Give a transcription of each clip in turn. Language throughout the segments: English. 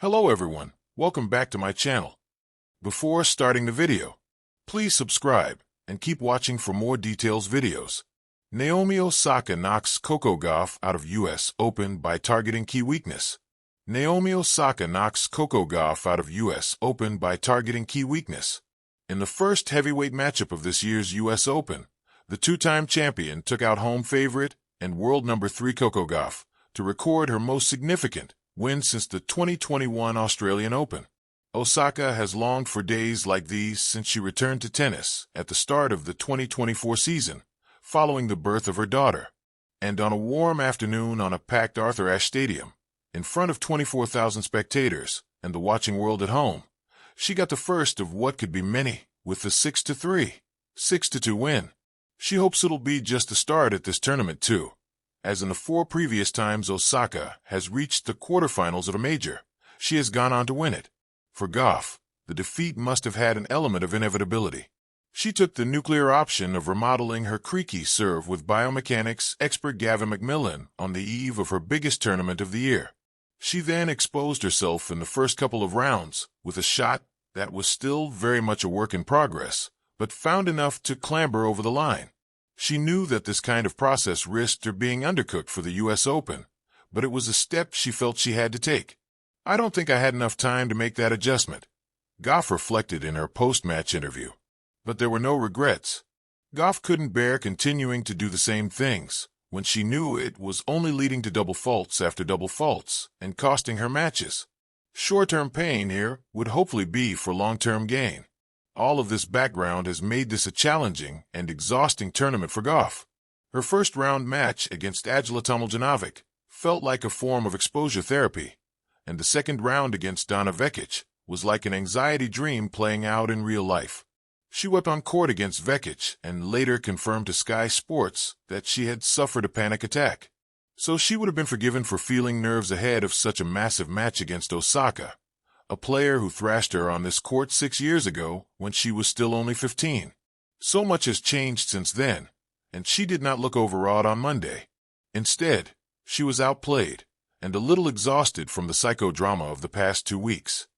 Hello everyone, welcome back to my channel. Before starting the video, please subscribe and keep watching for more details videos. Naomi Osaka knocks Coco Gauff out of US Open by targeting key weakness. Naomi Osaka knocks Coco Gauff out of US Open by targeting key weakness. In the first heavyweight matchup of this year's US Open, the two-time champion took out home favorite and world number 3 Coco Gauff to record her most significant win since the 2021 Australian Open. Osaka has longed for days like these since she returned to tennis at the start of the 2024 season, following the birth of her daughter. And on a warm afternoon on a packed Arthur Ashe Stadium, in front of 24,000 spectators and the watching world at home, she got the first of what could be many with the 6-3, 6-2 win. She hopes it'll be just the start at this tournament too, as in the 4 previous times Osaka has reached the quarterfinals of a major, she has gone on to win it. For Gauff, the defeat must have had an element of inevitability. She took the nuclear option of remodeling her creaky serve with biomechanics expert Gavin McMillan on the eve of her biggest tournament of the year. She then exposed herself in the first couple of rounds with a shot that was still very much a work in progress, but found enough to clamber over the line. She knew that this kind of process risked her being undercooked for the US Open, but it was a step she felt she had to take. "I don't think I had enough time to make that adjustment," Gauff reflected in her post-match interview. But there were no regrets. Gauff couldn't bear continuing to do the same things when she knew it was only leading to double faults after double faults and costing her matches. Short-term pain here would hopefully be for long-term gain. All of this background has made this a challenging and exhausting tournament for Gauff. Her first-round match against Ajla Tomljanovic felt like a form of exposure therapy, and the second round against Donna Vekic was like an anxiety dream playing out in real life. She wept on court against Vekic and later confirmed to Sky Sports that she had suffered a panic attack. So she would have been forgiven for feeling nerves ahead of such a massive match against Osaka, a player who thrashed her on this court 6 years ago when she was still only 15. So much has changed since then, and she did not look overawed on Monday. Instead, she was outplayed and a little exhausted from the psychodrama of the past 2 weeks.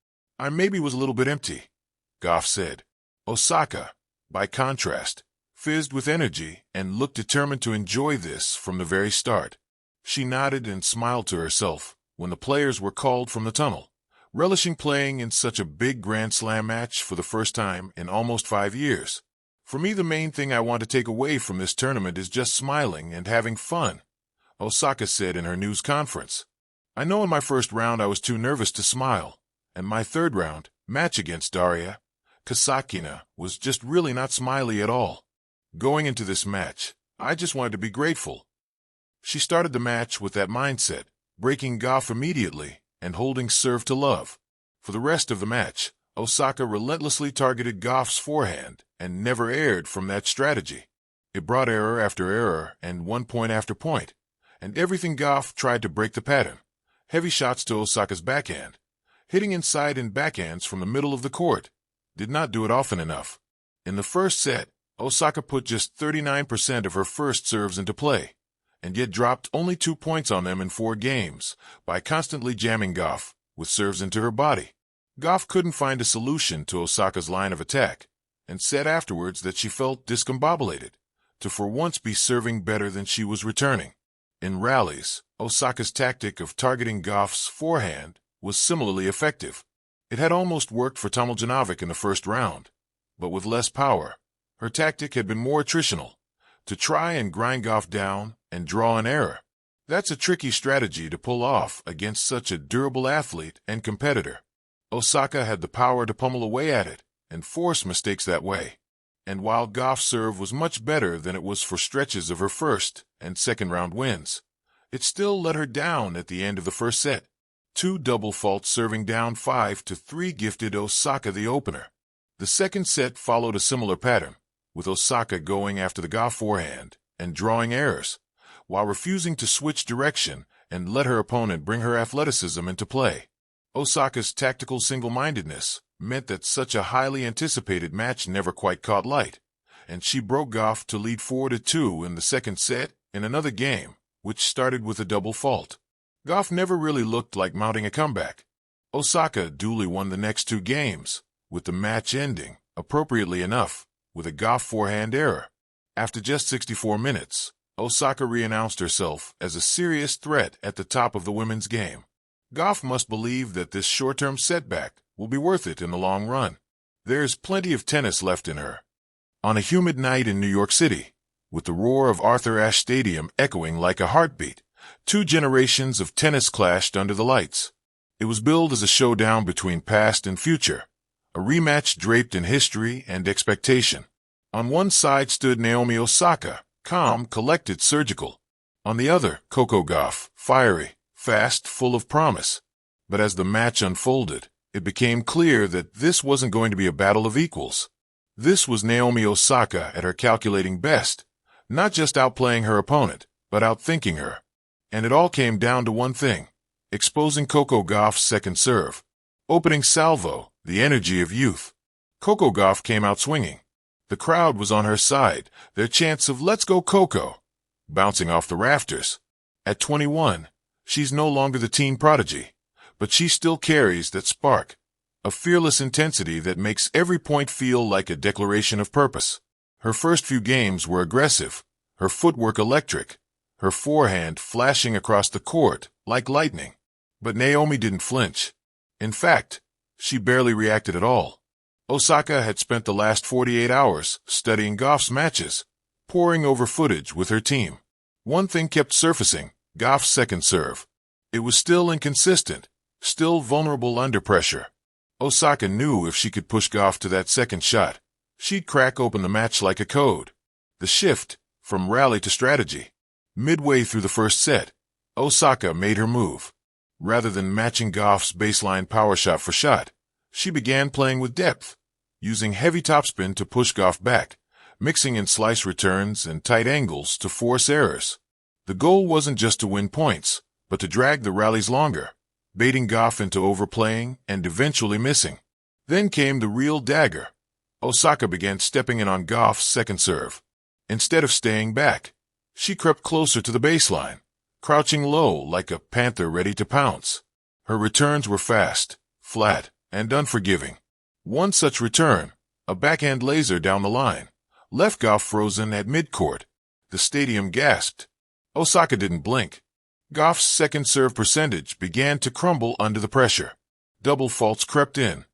"I maybe was a little bit empty," Gauff said. Osaka, by contrast, fizzed with energy and looked determined to enjoy this from the very start. She nodded and smiled to herself when the players were called from the tunnel, relishing playing in such a big Grand Slam match for the first time in almost 5 years. "For me, the main thing I want to take away from this tournament is just smiling and having fun," Osaka said in her news conference. "I know in my first round I was too nervous to smile, and my third round match against Daria Kasatkina was just really not smiley at all. Going into this match, I just wanted to be grateful." She started the match with that mindset, breaking Gauff immediately and holding serve to love. For the rest of the match, Osaka relentlessly targeted Gauff's forehand and never erred from that strategy. It brought error after error and point after point, and everything Gauff tried to break the pattern. Heavy shots to Osaka's backhand, hitting inside and backhands from the middle of the court, did not do it often enough. In the first set, Osaka put just 39% of her first serves into play, and yet dropped only 2 points on them in 4 games by constantly jamming Gauff with serves into her body. Gauff couldn't find a solution to Osaka's line of attack, and said afterwards that she felt discombobulated to for once be serving better than she was returning. In rallies, Osaka's tactic of targeting Gauff's forehand was similarly effective. It had almost worked for Tomljanovic in the first round, but with less power. Her tactic had been more attritional, to try and grind Gauff down and draw an error. That's a tricky strategy to pull off against such a durable athlete and competitor. Osaka had the power to pummel away at it and force mistakes that way. And while Gauff's serve was much better than it was for stretches of her first and second round wins, it still let her down at the end of the first set. 2 double faults serving down 5-3 gifted Osaka the opener. The second set followed a similar pattern, with Osaka going after the Gauff forehand and drawing errors, while refusing to switch direction and let her opponent bring her athleticism into play. Osaka's tactical single-mindedness meant that such a highly anticipated match never quite caught light, and she broke Gauff to lead 4-2 in the second set in another game, which started with a double fault. Gauff never really looked like mounting a comeback. Osaka duly won the next two games, with the match ending, appropriately enough, with a Gauff forehand error. After just 64 minutes, Osaka re-announced herself as a serious threat at the top of the women's game. Gauff must believe that this short-term setback will be worth it in the long run. There's plenty of tennis left in her. On a humid night in New York City, with the roar of Arthur Ashe Stadium echoing like a heartbeat, two generations of tennis clashed under the lights. It was billed as a showdown between past and future, a rematch draped in history and expectation. On one side stood Naomi Osaka, calm, collected, surgical. On the other, Coco Gauff, fiery, fast, full of promise. But as the match unfolded, it became clear that this wasn't going to be a battle of equals. This was Naomi Osaka at her calculating best, not just outplaying her opponent, but outthinking her. And it all came down to one thing: exposing Coco Gauff's second serve. Opening salvo, the energy of youth. Coco Gauff came out swinging. The crowd was on her side, their chants of "Let's go Coco" bouncing off the rafters. At 21, she's no longer the teen prodigy, but she still carries that spark, a fearless intensity that makes every point feel like a declaration of purpose. Her first few games were aggressive, her footwork electric, her forehand flashing across the court like lightning. But Naomi didn't flinch. In fact, she barely reacted at all. Osaka had spent the last 48 hours studying Gauff's matches, poring over footage with her team. One thing kept surfacing: Gauff's second serve. It was still inconsistent, still vulnerable under pressure. Osaka knew if she could push Gauff to that second shot, she'd crack open the match like a code. The shift, from rally to strategy. Midway through the first set, Osaka made her move. Rather than matching Gauff's baseline power shot for shot, she began playing with depth, using heavy topspin to push Gauff back, mixing in slice returns and tight angles to force errors. The goal wasn't just to win points, but to drag the rallies longer, baiting Gauff into overplaying and eventually missing. Then came the real dagger. Osaka began stepping in on Gauff's second serve. Instead of staying back, she crept closer to the baseline, crouching low like a panther ready to pounce. Her returns were fast, flat, and unforgiving. One such return, a backhand laser down the line, left Gauff frozen at midcourt. The stadium gasped. Osaka didn't blink. Gauff's second serve percentage began to crumble under the pressure. Double faults crept in.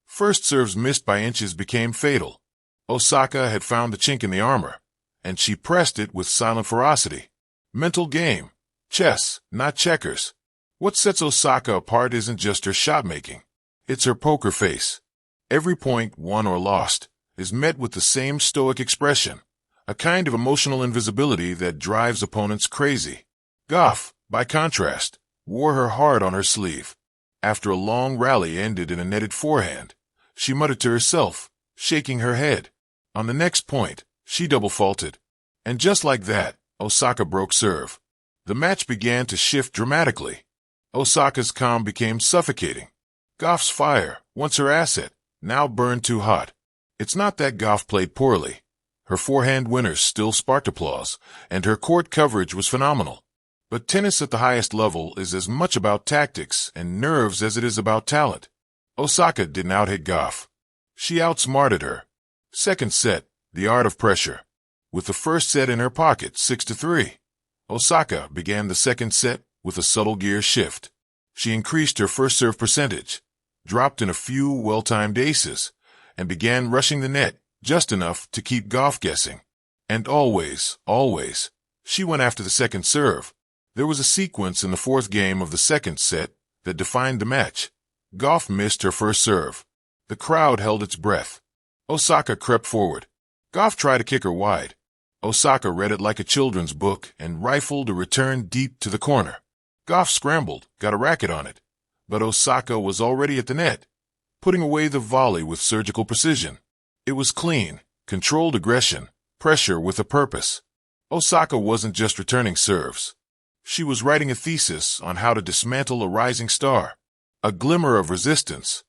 First serves missed by inches became fatal. Osaka had found the chink in the armor, and she pressed it with silent ferocity. Mental game. Chess, not checkers. What sets Osaka apart isn't just her shot-making. It's her poker face. Every point, won or lost, is met with the same stoic expression, a kind of emotional invisibility that drives opponents crazy. Gauff, by contrast, wore her heart on her sleeve. After a long rally ended in a netted forehand, she muttered to herself, shaking her head. On the next point, she double-faulted. And just like that, Osaka broke serve. The match began to shift dramatically. Osaka's calm became suffocating. Gauff's fire, once her asset, now burned too hot. It's not that Gauff played poorly. Her forehand winners still sparked applause, and her court coverage was phenomenal. But tennis at the highest level is as much about tactics and nerves as it is about talent. Osaka didn't out-hit Gauff. She outsmarted her. Second set, the art of pressure. With the first set in her pocket, 6-3. Osaka began the second set with a subtle gear shift. She increased her first serve percentage, dropped in a few well-timed aces, and began rushing the net just enough to keep Gauff guessing. And always, she went after the second serve. There was a sequence in the fourth game of the second set that defined the match. Gauff missed her first serve. The crowd held its breath. Osaka crept forward. Gauff tried to kick her wide. Osaka read it like a children's book and rifled a return deep to the corner. Gauff scrambled, got a racket on it, but Osaka was already at the net, putting away the volley with surgical precision. It was clean, controlled aggression, pressure with a purpose. Osaka wasn't just returning serves. She was writing a thesis on how to dismantle a rising star, a glimmer of resistance.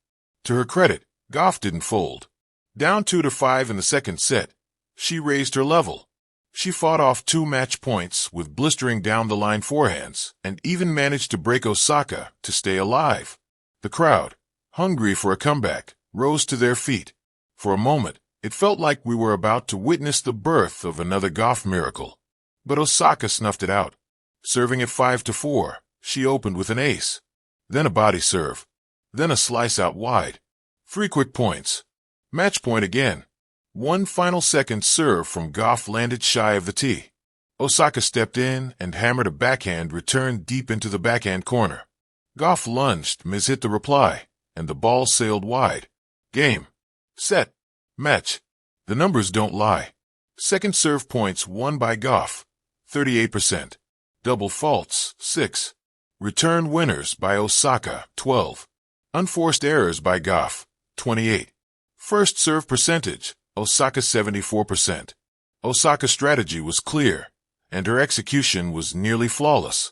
To her credit, Gauff didn't fold. Down 2-5 in the second set, she raised her level. She fought off 2 match points with blistering down-the-line forehands and even managed to break Osaka to stay alive. The crowd, hungry for a comeback, rose to their feet. For a moment, it felt like we were about to witness the birth of another Gauff miracle. But Osaka snuffed it out. Serving at 5-4, she opened with an ace. Then a body serve. Then a slice out wide. 3 quick points. Match point again. One final second serve from Gauff landed shy of the tee. Osaka stepped in and hammered a backhand return deep into the backhand corner. Gauff lunged, hit the reply, and the ball sailed wide. Game. Set. Match. The numbers don't lie. Second serve points won by Gauff, 38%. Double faults, 6. Return winners by Osaka, 12. Unforced errors by Gauff, 28. First serve percentage, Osaka 74%. Osaka's strategy was clear, and her execution was nearly flawless.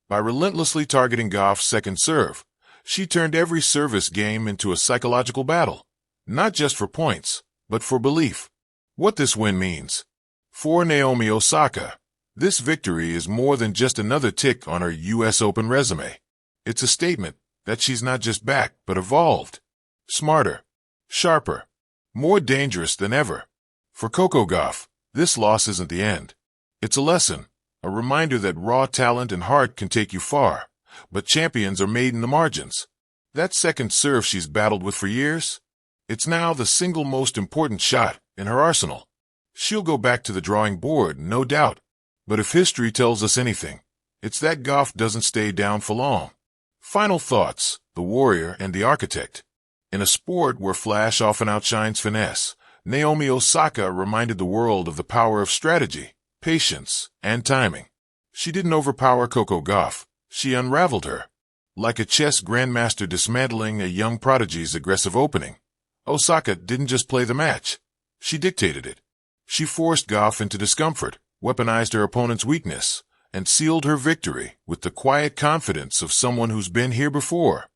By relentlessly targeting Gauff's second serve, she turned every service game into a psychological battle, not just for points, but for belief. What this win means. For Naomi Osaka, this victory is more than just another tick on her U.S. Open resume. It's a statement that she's not just back, but evolved. Smarter, sharper, more dangerous than ever. For Coco Gauff, this loss isn't the end. It's a lesson, a reminder that raw talent and heart can take you far, but champions are made in the margins. That second serve she's battled with for years, it's now the single most important shot in her arsenal. She'll go back to the drawing board, no doubt. But if history tells us anything, it's that Gauff doesn't stay down for long. Final thoughts, the warrior and the architect. In a sport where flash often outshines finesse, Naomi Osaka reminded the world of the power of strategy, patience, and timing. She didn't overpower Coco Gauff, she unraveled her. Like a chess grandmaster dismantling a young prodigy's aggressive opening, Osaka didn't just play the match, she dictated it. She forced Gauff into discomfort, weaponized her opponent's weakness, and sealed her victory with the quiet confidence of someone who's been here before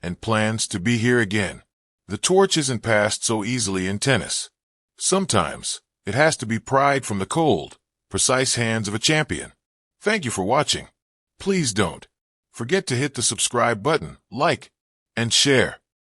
and plans to be here again. The torch isn't passed so easily in tennis. Sometimes it has to be pried from the cold, precise hands of a champion. Thank you for watching. Please don't forget to hit the subscribe button, like, and share.